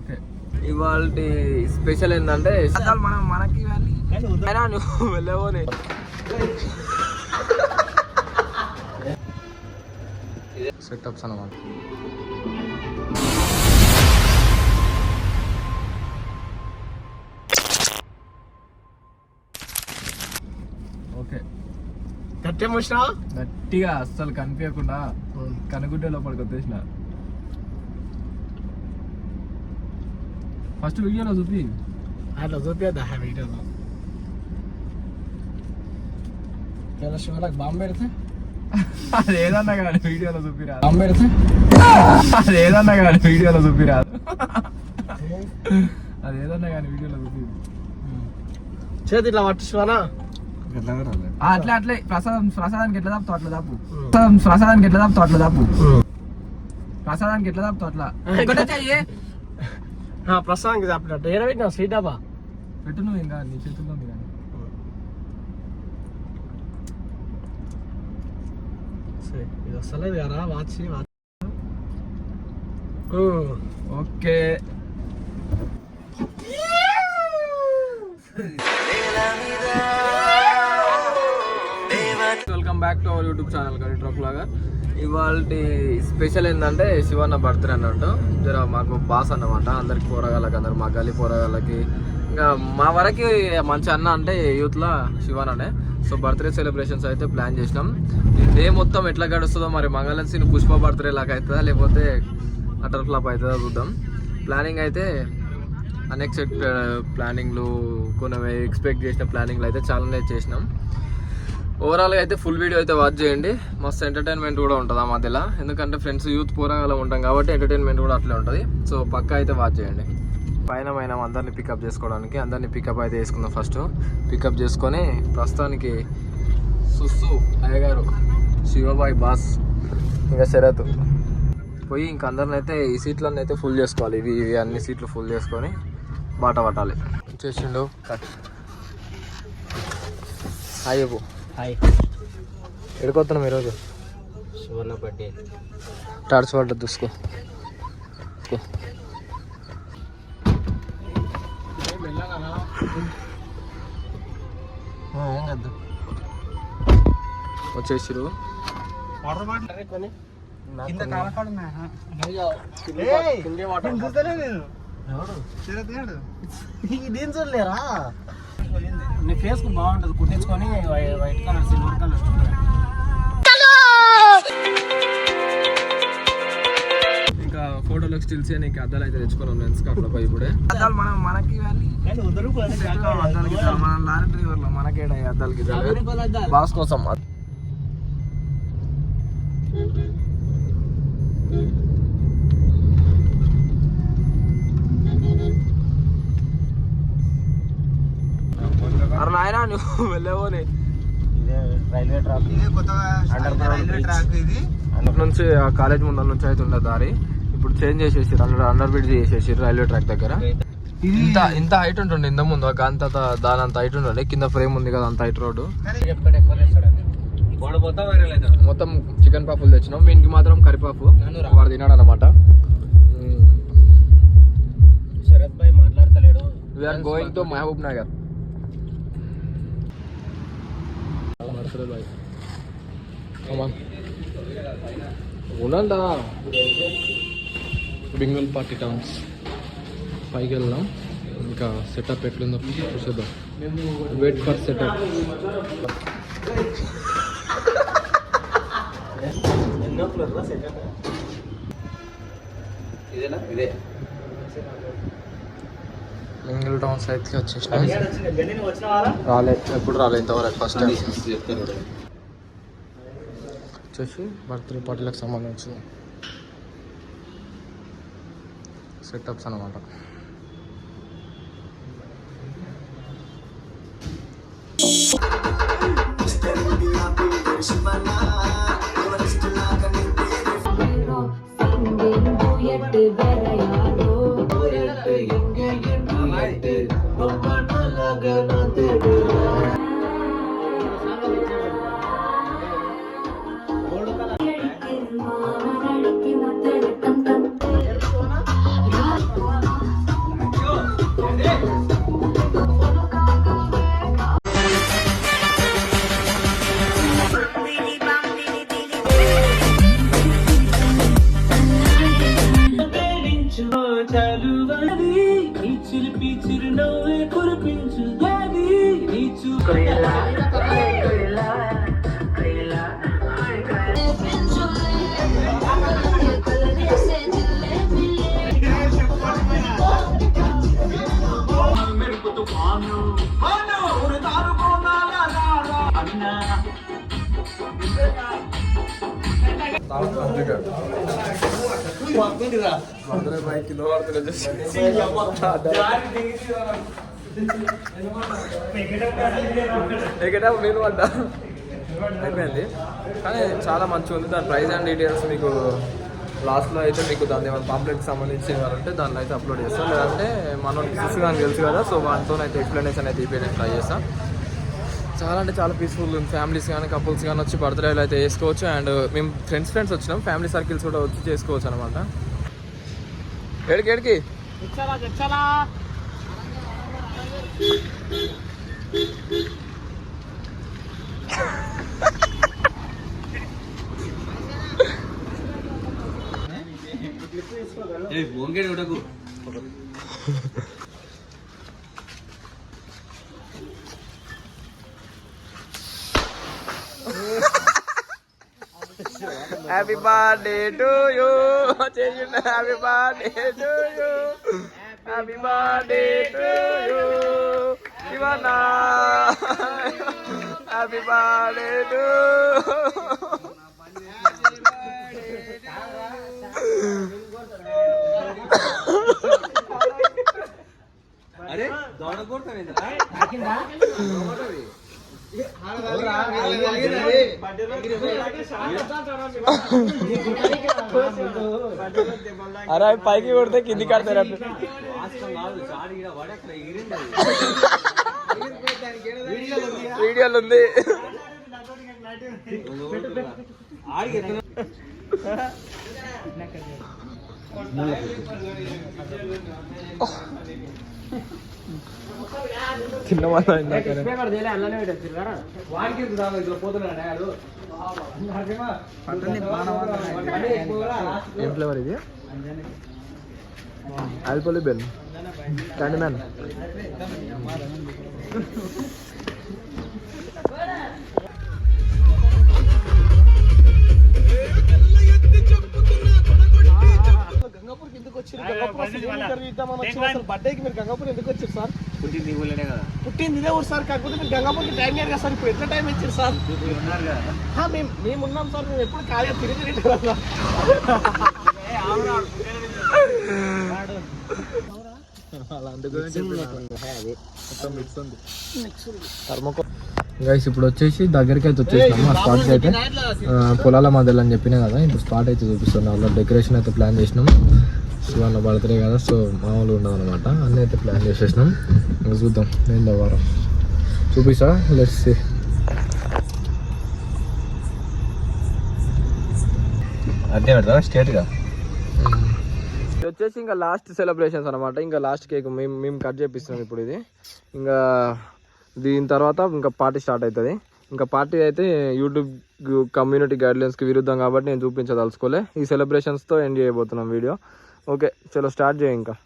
Okay ఇవాళ special ఏంటంటే మనం మనకి నువ్వు వెళ్ళవని సెటప్స్ అన్నమాట. ఓకే గట్టిగా అస్సలు కనిపించకుండా కనుగుడ్డ లోపలికి వచ్చేసిన. ఫస్ట్ వీడియోలో చూపి అట్లా చూపిద్దా వీడియోలో శివలకు బాంబు పెడితే అది ఏదన్నా కానీ వీడియోలో చూపిరాదు. బాంబు పెడితే అది ఏదన్నా కానీ వీడియోలో చూపిరాదు. అది ఏదన్నా కానీ వీడియోలో చూపి చేతి ఇట్లా పట్టు శివనా అట్లా అట్లే ప్రసాదానికి ఎట్లా దాపుతావు అట్లా దాపు. ప్రసాదానికి ఎట్లా దాపుతావు అట్లా దాపు. ప్రసాదానికి ఎట్లా దాపుతావు అట్లా ప్రసాదానికి దాపినట్టు ఏడ పెట్టినా స్వీట్ డాబా పెట్టు నువ్వు ఇంకా నీ చేతుల్లో ఉంది కానీ ఇది వస్తలేదు కదా watch. Okay welcome back to our YouTube channel కానీ ట్రక్ లాగా. ఇవాళ స్పెషల్ ఏంటంటే శివన్న బర్త్డే అన్నట్టు. జర మాకు బాస్ అన్నమాట అందరికి పోరగాళ్ళకి, అందరు మా గల్లీ పోరగాళ్ళకి, ఇంకా మా వరకు మంచి అన్న అంటే యూత్లో శివన్ననే. సో బర్త్డే సెలబ్రేషన్స్ అయితే ప్లాన్ చేసినాం. ఈ డే మొత్తం ఎట్లా గడుస్తుందో మరి, మంగళం సీన్ పుష్ప బర్త్డే లాగా అవుతుందా లేకపోతే అటర్ ఫ్లాప్ అవుతుందా చూద్దాం. ప్లానింగ్ అయితే అన్ఎక్స్పెక్టెడ్ ప్లానింగ్లు, కొన్ని ఎక్స్పెక్ట్ చేసిన ప్లానింగ్లు అయితే చాలానే చేసినాం. ఓవరాల్గా అయితే ఫుల్ వీడియో అయితే వాచ్ చేయండి. మస్తు ఎంటర్టైన్మెంట్ కూడా ఉంటుంది ఆ మధ్యలో, ఎందుకంటే ఫ్రెండ్స్ యూత్ పోరాగాలం ఉంటాం కాబట్టి ఎంటర్టైన్మెంట్ కూడా అట్లే ఉంటుంది. సో పక్కా అయితే వాచ్ చేయండి. పైన అందరినీ పికప్ చేసుకోవడానికి అందరినీ పికప్ అయితే చేసుకుందాం. ఫస్ట్ పికప్ చేసుకొని ప్రస్తుతానికి సుస్సు అయ్యగారు, శివబాయ్ బాస్, ఇంకా శరత్ పోయి ఇంక అందరిని అయితే ఈ సీట్లన్నీ అయితే ఫుల్ చేసుకోవాలి. ఇవి అన్ని సీట్లు ఫుల్ చేసుకొని బాట పట్టాలి. చేసిండు హాయ్ బాబు. హాయ్, ఎడుకొస్తున్నాం ఈరోజు. శివన్న బర్త్డే టార్చ్ పడ్డ చూసుకో. ఏం కదా వచ్చేసిరు. దీని చూడలేరా, నీ ఫేస్ కు బాగుంటుంది కుట్టించుకొని వైట్ కలర్ సిల్వర్ కలర్. ఇంకా ఫోటోలకు స్టిల్స్ నీకు అద్దాలు అయితే తెచ్చుకున్నాం లెన్స్ అట్లా పోయి ఇప్పుడే. అద్దాలు మనం మనకి మన లారీ డ్రైవర్లో మనకేడా అద్దాలకి బాస్ కోసం. అరే నాయన నువ్వు వెళ్ళవని రైల్వే ట్రాక్, ఇది అందు నుంచి ఆ కాలేజ్ ముందర నుంచి అయితే ఉండే దారి ఇప్పుడు చేంజ్ చేసేసి అండర్ బ్రిడ్జ్ చేసేసి రైల్వే ట్రాక్ దగ్గర. ఇంత హైట్ ఉంటుండే ఇంత ముందు అంత దాని అంత హైట్ ఉండండి. కింద ఫ్రేమ్ ఉంది కదా అంత హైట్ రోడ్డు. మొత్తం చికెన్ పప్పులు తెచ్చినాం, వీనికి మాత్రం కరిపాపు వాడు తినాడు అనమాట. శరత్ భాయ్ మాట్లాడతలేడు. We're going to Mahabubnagar. ఉండండా బెంగల్ పార్టీ టౌన్స్ పైకి వెళ్దాం. ఇంకా సెటప్ ఎట్లుందో చూసేద్దాం. Wait for setup. Bengal town సైడ్కి వచ్చేసిన. రాలేదు, ఎప్పుడు రాలేదు ఇంతవరకు, ఫస్ట్ టైం వచ్చేసి బర్త్డే పార్టీలకు సంబంధించిన సెటప్స్ అన్నమాట. నేను అంట అయిపోయింది, కానీ చాలా మంచిగా ఉంది. దాని ప్రైస్ అండ్ డీటెయిల్స్ మీకు లాస్ట్లో అయితే మీకు దాని ఏమైనా పాంప్లెట్కి సంబంధించి అంటే దాన్ని అయితే అప్లోడ్ చేస్తాం, లేదంటే మనం కానీ తెలుసు కదా, సో వాటితో అయితే ఎక్స్ప్లెనేషన్ అయితే ఇప్పి ట్రై చేస్తాం. చాలా అంటే చాలా పీస్ఫుల్ ఉంది. ఫ్యామిలీస్ కానీ కపుల్స్ కానీ వచ్చి బర్త్డేలు అయితే చేసుకోవచ్చు. అండ్ మేము ఫ్రెండ్స్ వచ్చినాం, ఫ్యామిలీ సర్కిల్స్ కూడా వచ్చి చేసుకోవచ్చు అనమాట. ఏడికి happy birthday to you, happy birthday to you, happy birthday to you శివనా, హ్యాపీ బర్త్డే టు అరే దౌడ అరే పైకి కొడితే కింది కడతారు. వీడియోలు ఉంది. చిన్న ఏం ఫ్లేవర్ ఇది? ఆల్పోలి బెల్ క్యాండీ మ్యాన్. గంగాపూర్కి ఎందుకు వచ్చారు? బర్త్డేకి మీరు గంగాపూర్ ఎందుకు వచ్చారు సార్? పుట్టింది ఇదే ఊరు సార్, కాకపోతే మీరు గంగాపూర్కి టైం లేదు కదా సార్. ఇప్పుడు ఎట్లా టైం ఇచ్చారు సార్? మేము ఉన్నాం సార్, మేము ఎప్పుడు ఖాళీగా తిరిగి గైస్ ఇప్పుడు వచ్చేసి దగ్గరికి అయితే వచ్చేసినాము. ఆ స్పాట్కి అయితే పొలాల మధ్యలో అని చెప్పినా కదా, ఇప్పుడు స్పాట్ అయితే చూపిస్తున్నాం. అలా డెకరేషన్ అయితే ప్లాన్ చేసినాము. శివన్న బర్త్డే కదా, సో మామూలుగా ఉండదు అనమాట. అన్నీ అయితే ప్లాన్ చేసేసినాం. ఇంకా చూద్దాం ఏందో వారం చూపిస్తా. Let's see. అదే పెడతా స్ట్రేట్గా. ఇది వచ్చేసి ఇంకా లాస్ట్ సెలబ్రేషన్స్ అనమాట. ఇంకా లాస్ట్ కేక్ మేము కట్ చేపిస్తున్నాం ఇప్పుడు. ఇది ఇంకా దీని తర్వాత ఇంకా పార్టీ స్టార్ట్ అవుతుంది. ఇంకా పార్టీ అయితే యూట్యూబ్ కమ్యూనిటీ గైడ్లైన్స్కి విరుద్ధం కాబట్టి నేను చూపించదలుచుకోలే. ఈ సెలబ్రేషన్స్తో ఎండ్ చేయబోతున్నాం వీడియో. ఓకే చలో స్టార్ట్ చేయ. ఇంకా